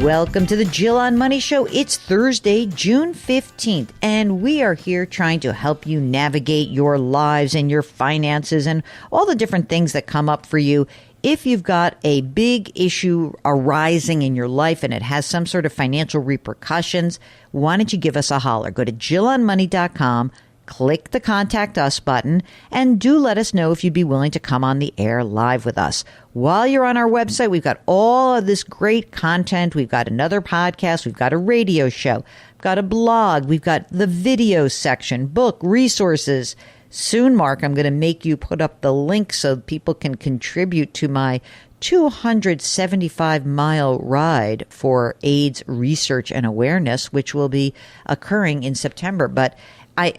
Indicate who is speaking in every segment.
Speaker 1: Welcome to the Jill on Money Show. It's Thursday, June 15th, and we are here trying to help you navigate your lives and your finances and all the different things that come up for you. If you've got a big issue arising in your life and it has some sort of financial repercussions, why don't you give us a holler? Go to JillOnMoney.com. Click the Contact Us button and do let us know if you'd be willing to come on the air live with us. While you're on our website, we've got all of this great content. We've got another podcast. We've got a radio show. We've got a blog. We've got the video section, book, resources. Soon, Mark, I'm going to make you put up the link so people can contribute to my 275-mile ride for AIDS research and awareness, which will be occurring in September. But I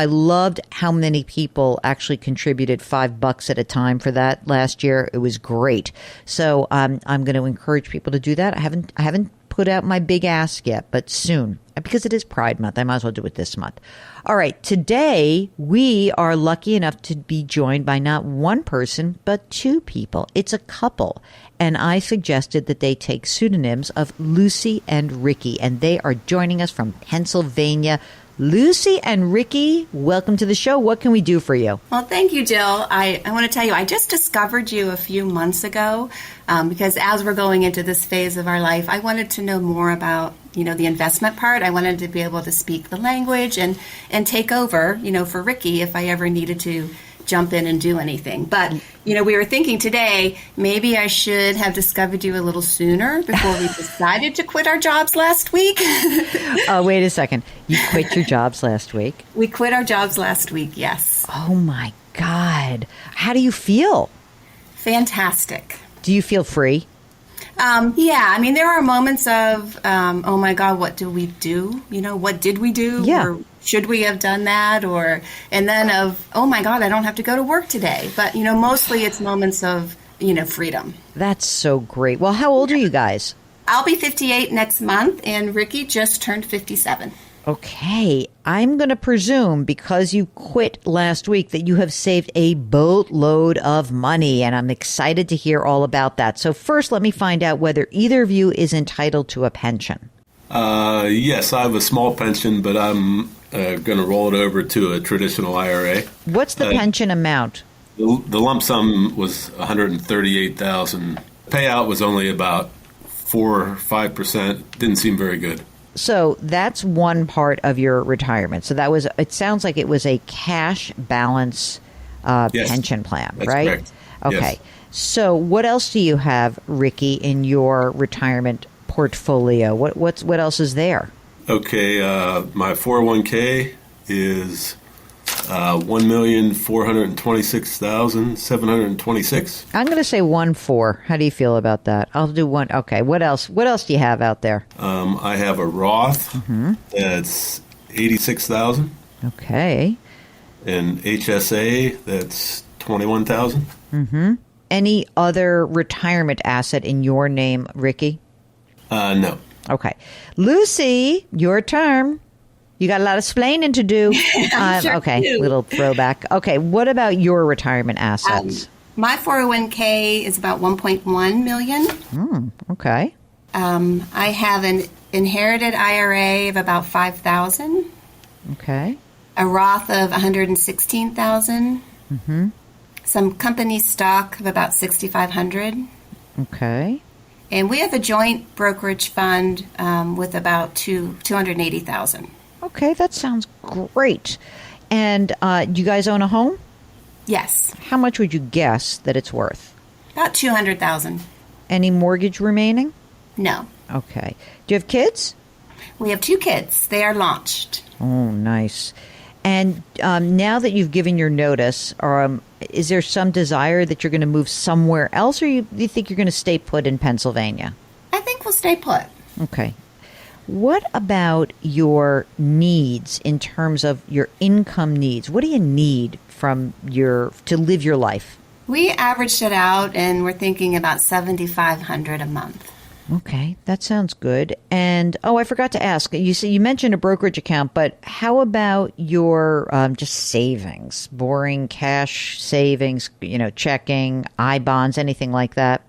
Speaker 1: loved how many people actually contributed $5 at a time for that last year. It was great. So I'm going to encourage people to do that. I haven't put out my big ask yet, but soon, because it is Pride Month. I might as well do it this month. All right. Today, we are lucky enough to be joined by not one person, but two people. It's a couple. And I suggested that they take pseudonyms of Lucy and Ricky, and they are joining us from Pennsylvania. Lucy and Ricky, welcome to the show. What can we do for you?
Speaker 2: Well, thank you, Jill. I want to tell you, I just discovered you a few months ago because as we're going into this phase of our life, I wanted to know more about, the investment part. I wanted to be able to speak the language and take over, for Ricky if I ever needed to jump in and do anything. But, we were thinking today, maybe I should have discovered you a little sooner before we decided to quit our jobs last week.
Speaker 1: Oh, wait a second. You quit your jobs last week?
Speaker 2: We quit our jobs last week, yes.
Speaker 1: Oh, my God. How do you feel?
Speaker 2: Fantastic.
Speaker 1: Do you feel free?
Speaker 2: Yeah. I mean, there are moments of, oh, my God, what do we do? What did we do?
Speaker 1: Yeah.
Speaker 2: Or should we have done that? And then of, oh, my God, I don't have to go to work today. But, mostly it's moments of, freedom.
Speaker 1: That's so great. Well, how old are you guys?
Speaker 2: I'll be 58 next month, and Ricky just turned 57.
Speaker 1: Okay. I'm going to presume because you quit last week that you have saved a boatload of money, and I'm excited to hear all about that. So first, let me find out whether either of you is entitled to a pension.
Speaker 3: Yes, I have a small pension, but I'm going to roll it over to a traditional IRA.
Speaker 1: What's the pension amount?
Speaker 3: The lump sum was $138,000. Payout was only about 4 or 5%. Didn't seem very good.
Speaker 1: So that's one part of your retirement. So it sounds like it was a cash balance
Speaker 3: Yes,
Speaker 1: pension plan,
Speaker 3: that's
Speaker 1: right?
Speaker 3: correct.
Speaker 1: Okay.
Speaker 3: Yes.
Speaker 1: So what else do you have, Ricky, in your retirement portfolio? What else is there?
Speaker 3: Okay, my 401k is $1,426,726.
Speaker 1: I'm going to say 1.4. How do you feel about that? I'll do one. Okay. What else? What else do you have out there?
Speaker 3: I have a Roth that's $86,000,
Speaker 1: Okay.
Speaker 3: and HSA that's $21,000.
Speaker 1: Any other retirement asset in your name, Ricky?
Speaker 3: No.
Speaker 1: Okay. Lucy, your turn. You got a lot of splaining to do.
Speaker 2: Sure
Speaker 1: Okay,
Speaker 2: do.
Speaker 1: little throwback. Okay, what about your retirement assets?
Speaker 2: My 401k is about $1.1 million.
Speaker 1: Okay.
Speaker 2: I have an inherited IRA of about $5,000,
Speaker 1: Okay.
Speaker 2: a Roth of $116,000, some company stock of about $6,500,
Speaker 1: Okay.
Speaker 2: and we have a joint brokerage fund with about $280,000.
Speaker 1: Okay, that sounds great. And you guys own a home?
Speaker 2: Yes,
Speaker 1: How much would you guess that it's worth?
Speaker 2: about $200,000.
Speaker 1: Any mortgage remaining?
Speaker 2: No,
Speaker 1: Okay. Do you have kids?
Speaker 2: we have 2 kids. They are launched.
Speaker 1: Oh, nice. And now that you've given your notice, is there some desire that you're going to move somewhere else, or you think you're going to stay put in Pennsylvania?
Speaker 2: I think we'll stay put.
Speaker 1: Okay. What about your needs in terms of your income needs? What do you need from to live your life?
Speaker 2: We averaged it out, and we're thinking about $7,500 a month.
Speaker 1: Okay, that sounds good. And I forgot to ask. You mentioned a brokerage account, but how about your just savings, boring cash savings? Checking, I bonds, anything like that?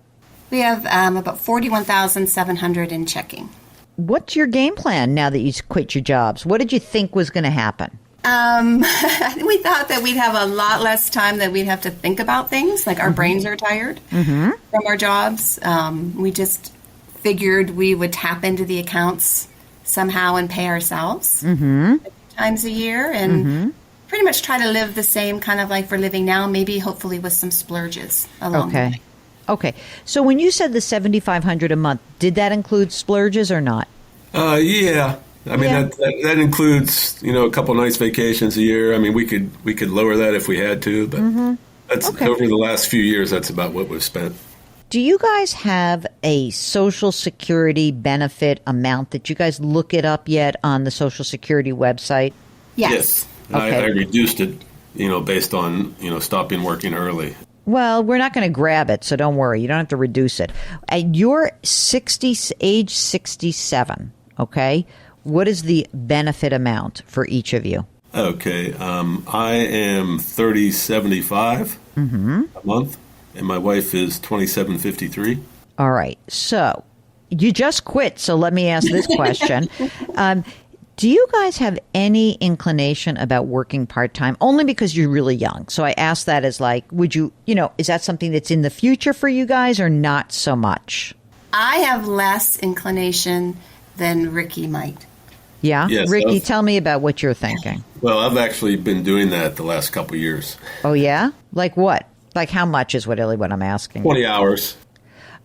Speaker 2: We have about 41,700 in checking.
Speaker 1: What's your game plan now that you quit your jobs? What did you think was going to happen?
Speaker 2: We thought that we'd have a lot less time that we'd have to think about things, like our brains are tired from our jobs. We just figured we would tap into the accounts somehow and pay ourselves times a year and pretty much try to live the same kind of life we're living now, maybe hopefully with some splurges along the way.
Speaker 1: Okay. So when you said the $7,500 a month, did that include splurges or not?
Speaker 3: Yeah. I mean, that includes, a couple nice vacations a year. I mean, we could lower that if we had to, but that's over the last few years, that's about what we've spent.
Speaker 1: Do you guys have a Social Security benefit amount that you guys look it up yet on the Social Security website?
Speaker 2: Yes.
Speaker 3: I reduced it, based on, stopping working early.
Speaker 1: Well, we're not going to grab it, so don't worry. You don't have to reduce it. At your age 67, okay, what is the benefit amount for each of you?
Speaker 3: Okay. I am $30.75 a month, and my wife is $27.53.
Speaker 1: All right. So you just quit, so let me ask this question. Do you guys have any inclination about working part-time? Only because you're really young. So I ask that as like, would you, is that something that's in the future for you guys or not so much?
Speaker 2: I have less inclination than Ricky might.
Speaker 1: Yeah?
Speaker 3: Yes,
Speaker 1: Ricky, tell me about what you're thinking.
Speaker 3: Well, I've actually been doing that the last couple of years.
Speaker 1: Oh, yeah? Like what? Like how much is what I'm asking?
Speaker 3: 20 hours.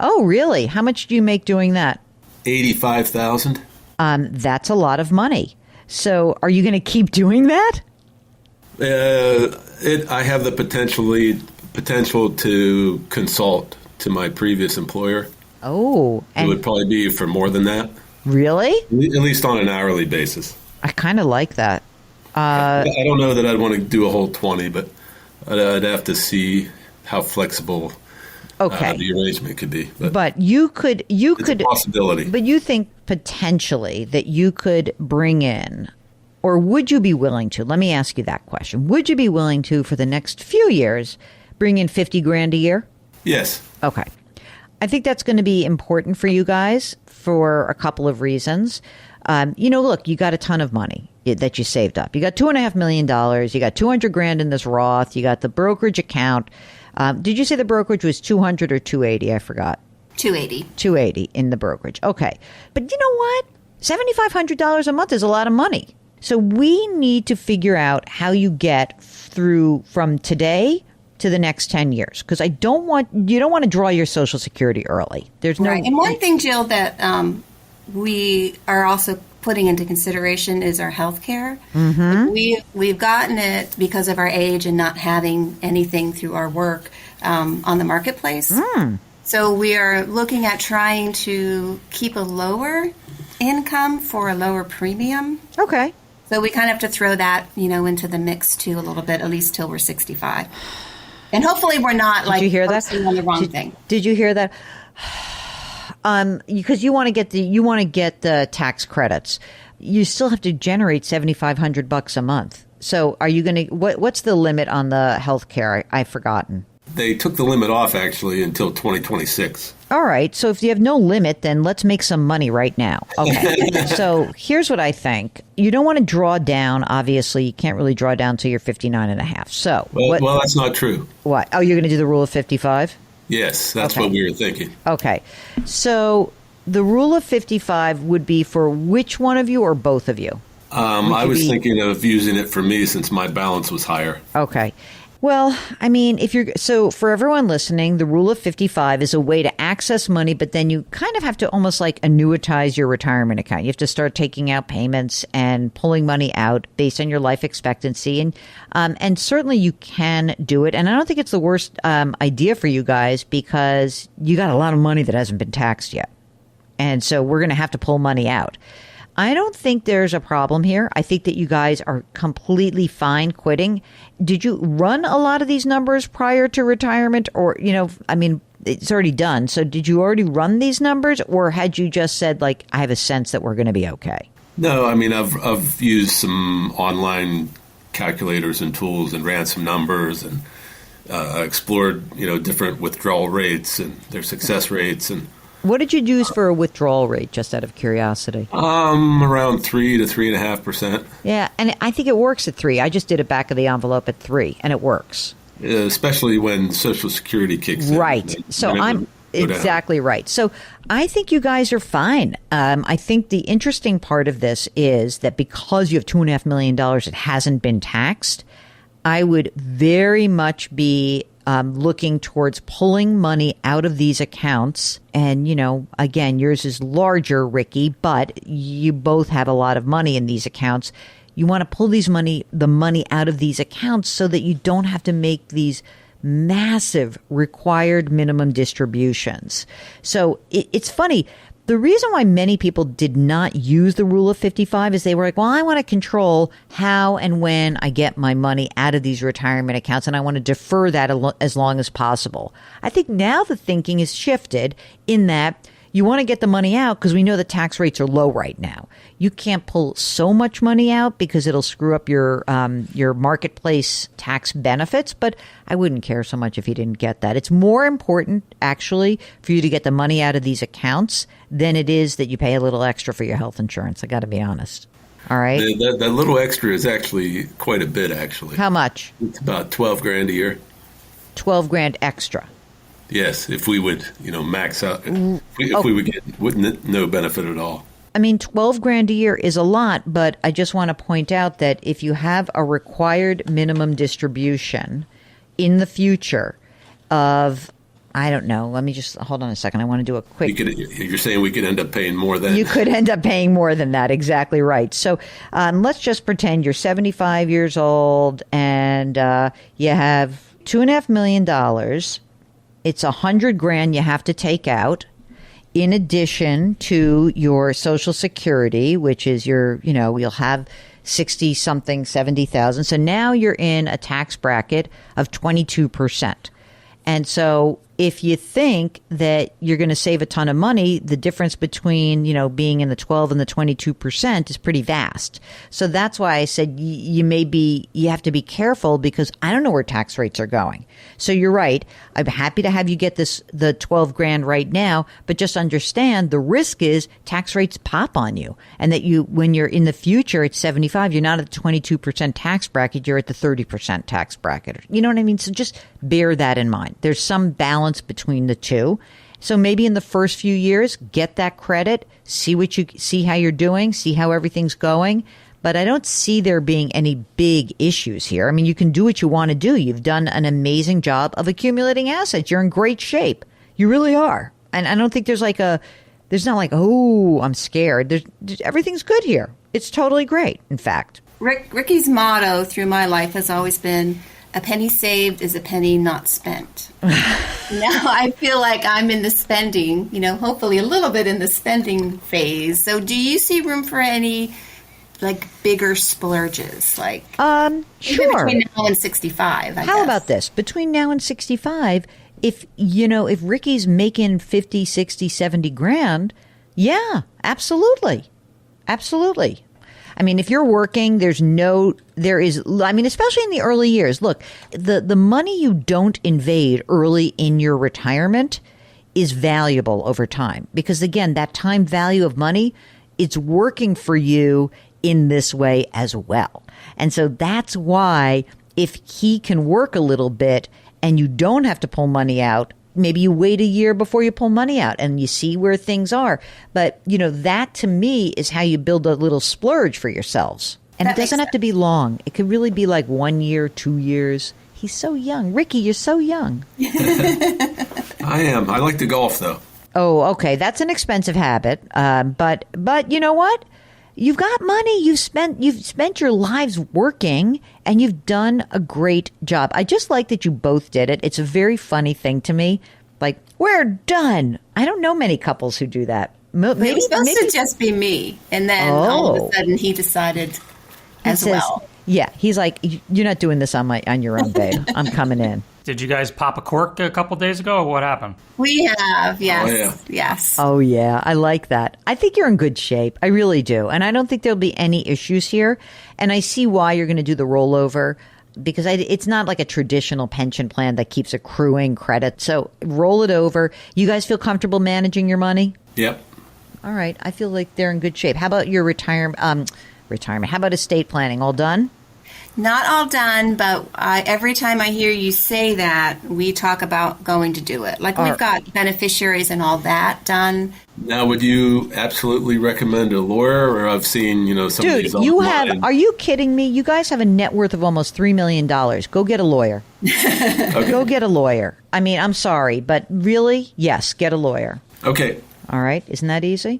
Speaker 1: Oh, really? How much do you make doing that?
Speaker 3: $85,000.
Speaker 1: That's a lot of money. So are you going to keep doing that?
Speaker 3: I have the potential to consult to my previous employer.
Speaker 1: Oh.
Speaker 3: It would probably be for more than that.
Speaker 1: Really?
Speaker 3: At least on an hourly basis.
Speaker 1: I kind of like that.
Speaker 3: I don't know that I'd want to do a whole 20, but I'd have to see how flexible the arrangement could be.
Speaker 1: But you could.
Speaker 3: It's a possibility.
Speaker 1: But you think potentially that you could bring in, or would you be willing to? Let me ask you that question. Would you be willing to, for the next few years, bring in $50,000 a year?
Speaker 3: Yes.
Speaker 1: Okay. I think that's going to be important for you guys for a couple of reasons. Look, you got a ton of money that you saved up. You got $2.5 million. You got $200,000 in this Roth. You got the brokerage account. Did you say the brokerage was 200 or 280? I forgot.
Speaker 2: 280.
Speaker 1: 280 in the brokerage. Okay. But you know what? $7,500 a month is a lot of money. So we need to figure out how you get through from today to the next 10 years. Because you don't want to draw your Social Security early. There's no.
Speaker 2: Right. And one thing, Jill, that we are also putting into consideration is our health care. We've gotten it because of our age and not having anything through our work on the marketplace. So we are looking at trying to keep a lower income for a lower premium.
Speaker 1: Okay.
Speaker 2: So we kind of have to throw that, into the mix too a little bit, at least till we're 65. And hopefully we're not
Speaker 1: Did you hear that?
Speaker 2: focusing on the wrong thing.
Speaker 1: Did you hear that? Because you want to get the tax credits, you still have to generate $7,500 a month. So, are you going to? What's the limit on the health care? I've forgotten.
Speaker 3: They took the limit off actually until 2026.
Speaker 1: All right. So, if you have no limit, then let's make some money right now. Okay. So, here's what I think. You don't want to draw down. Obviously, you can't really draw down till you're 59 and a half. So,
Speaker 3: well, that's not true.
Speaker 1: What? Oh, you're going to do the rule of 55?
Speaker 3: Yes, that's what we were thinking.
Speaker 1: Okay. So the rule of 55 would be for which one of you or both of you?
Speaker 3: I was thinking of using it for me since my balance was higher.
Speaker 1: Okay. Well, I mean, so for everyone listening, the rule of 55 is a way to access money, but then you kind of have to almost like annuitize your retirement account. You have to start taking out payments and pulling money out based on your life expectancy. And certainly you can do it. And I don't think it's the worst idea for you guys because you got a lot of money that hasn't been taxed yet. And so we're going to have to pull money out. I don't think there's a problem here. I think that you guys are completely fine quitting. Did you run a lot of these numbers prior to retirement? Or, it's already done. So did you already run these numbers? Or had you just said, like, I have a sense that we're going to be okay?
Speaker 3: No, I've used some online calculators and tools and ran some numbers. And explored, different withdrawal rates and their success rates. And
Speaker 1: What did you use for a withdrawal rate, just out of curiosity?
Speaker 3: around 3 to 3.5%.
Speaker 1: Yeah, and I think it works at 3. I just did it back of the envelope at 3, and it works.
Speaker 3: Especially when Social Security kicks in.
Speaker 1: Right. So I'm exactly right. So I think you guys are fine. I think the interesting part of this is that because you have $2.5 million that hasn't been taxed, I would very much be looking towards pulling money out of these accounts. And, again, yours is larger, Ricky, but you both have a lot of money in these accounts. You want to pull the money out of these accounts so that you don't have to make these massive required minimum distributions. So it's funny. The reason why many people did not use the rule of 55 is they were like, well, I want to control how and when I get my money out of these retirement accounts, and I want to defer that as long as possible. I think now the thinking is shifted in that you want to get the money out because we know the tax rates are low right now. You can't pull so much money out because it'll screw up your marketplace tax benefits, but I wouldn't care so much if you didn't get that. It's more important, actually, for you to get the money out of these accounts than it is that you pay a little extra for your health insurance. I got to be honest. All right?
Speaker 3: That little extra is actually quite a bit, actually.
Speaker 1: How much?
Speaker 3: It's about $12,000 a year.
Speaker 1: $12,000 extra.
Speaker 3: Yes, if we would, max out, if we would get no benefit at all.
Speaker 1: I mean, $12,000 a year is a lot, but I just want to point out that if you have a required minimum distribution in the future of, I don't know, let me just hold on a second. I want to do a quick.
Speaker 3: You're saying we could end up paying more than.
Speaker 1: You could end up paying more than that. Exactly right. So let's just pretend you're 75 years old and you have $2.5 million. It's $100,000 you have to take out, in addition to your Social Security, which is you'll have 60 something, 70,000. So now you're in a tax bracket of 22%. And so if you think that you're going to save a ton of money, the difference between, being in the 12 and the 22% is pretty vast. So that's why I said you have to be careful because I don't know where tax rates are going. So you're right. I'm happy to have you get the $12,000 right now, but just understand the risk is tax rates pop on you, and that when you're in the future at 75, you're not at the 22% tax bracket, you're at the 30% tax bracket. You know what I mean? So just bear that in mind. There's some balance between the two. So maybe in the first few years, get that credit, see how you're doing, see how everything's going. But I don't see there being any big issues here. I mean, you can do what you want to do. You've done an amazing job of accumulating assets. You're in great shape. You really are. And I don't think there's not like, oh, I'm scared. Everything's good here. It's totally great, in fact.
Speaker 2: Ricky's motto through my life has always been, a penny saved is a penny not spent. Now I feel like I'm in the spending, hopefully a little bit in the spending phase. So do you see room for any bigger splurges?
Speaker 1: Sure.
Speaker 2: Between now and 65,
Speaker 1: How about this? Between now and 65, if Ricky's making 50, 60, 70 grand, yeah, absolutely. Absolutely. I mean, if you're working, especially in the early years, look, the money you don't invade early in your retirement is valuable over time. Because again, that time value of money, it's working for you in this way as well. And so that's why if he can work a little bit and you don't have to pull money out, maybe you wait a year before you pull money out and you see where things are. But, that to me is how you build a little splurge for yourselves. And it doesn't have to be long. It could really be like 1 year, 2 years. He's so young. Ricky, you're so young.
Speaker 3: I am. I like to golf, though.
Speaker 1: Oh, okay. That's an expensive habit. But you know what? You've got money. You've spent your lives working, and you've done a great job. I just like that you both did it. It's a very funny thing to me. Like, we're done. I don't know many couples who do that.
Speaker 2: Maybe it was supposed to just be me, and then all of a sudden he decided well.
Speaker 1: Yeah, he's like, you're not doing this on your own, babe. I'm coming in.
Speaker 4: Did you guys pop a cork a couple days ago, or what happened?
Speaker 2: We have, yes.
Speaker 3: Oh, yeah.
Speaker 2: Yes.
Speaker 1: Oh, yeah. I like that. I think you're in good shape. I really do. And I don't think there'll be any issues here. And I see why you're going to do the rollover. because it's not like a traditional pension plan that keeps accruing credit. So roll it over. You guys feel comfortable managing your money?
Speaker 3: Yep.
Speaker 1: All right. I feel like they're in good shape. How about your retirement? How about estate planning? All done?
Speaker 2: Not all done, but every time I hear you say that, we talk about going to do it. Like we've got beneficiaries and all that done.
Speaker 3: Now, would you absolutely recommend a lawyer? Or I've seen, some of
Speaker 1: Dude,
Speaker 3: these
Speaker 1: you
Speaker 3: online.
Speaker 1: have, are you kidding me? You guys have a net worth of almost $3 million. Go get a lawyer.
Speaker 3: Okay.
Speaker 1: Go get a lawyer. I mean, I'm sorry, but really, yes, get a lawyer.
Speaker 3: Okay.
Speaker 1: All right. Isn't that easy?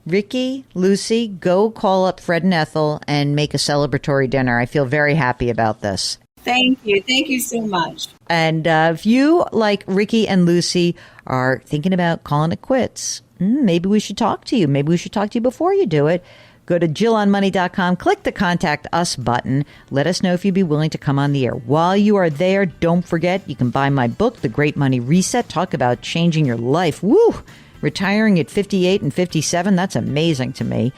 Speaker 1: Ricky, Lucy, go call up Fred and Ethel and make a celebratory dinner. I feel very happy about this.
Speaker 2: Thank you. Thank you so much.
Speaker 1: And if you, like Ricky and Lucy, are thinking about calling it quits, maybe we should talk to you. Maybe we should talk to you before you do it. Go to JillOnMoney.com, click the Contact Us button. Let us know if you'd be willing to come on the air. While you are there, don't forget, you can buy my book, The Great Money Reset. Talk about changing your life. Woo! Retiring at 58 and 57, that's amazing to me.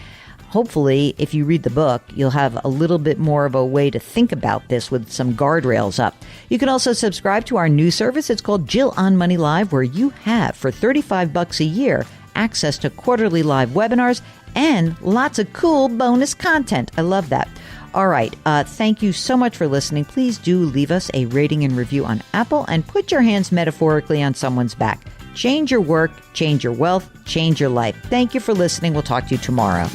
Speaker 1: Hopefully, if you read the book, you'll have a little bit more of a way to think about this with some guardrails up. You can also subscribe to our new service. It's called Jill on Money Live, where you have, for $35 a year, access to quarterly live webinars and lots of cool bonus content. I love that. All right. Thank you so much for listening. Please do leave us a rating and review on Apple and put your hands metaphorically on someone's back. Change your work, change your wealth, change your life. Thank you for listening. We'll talk to you tomorrow.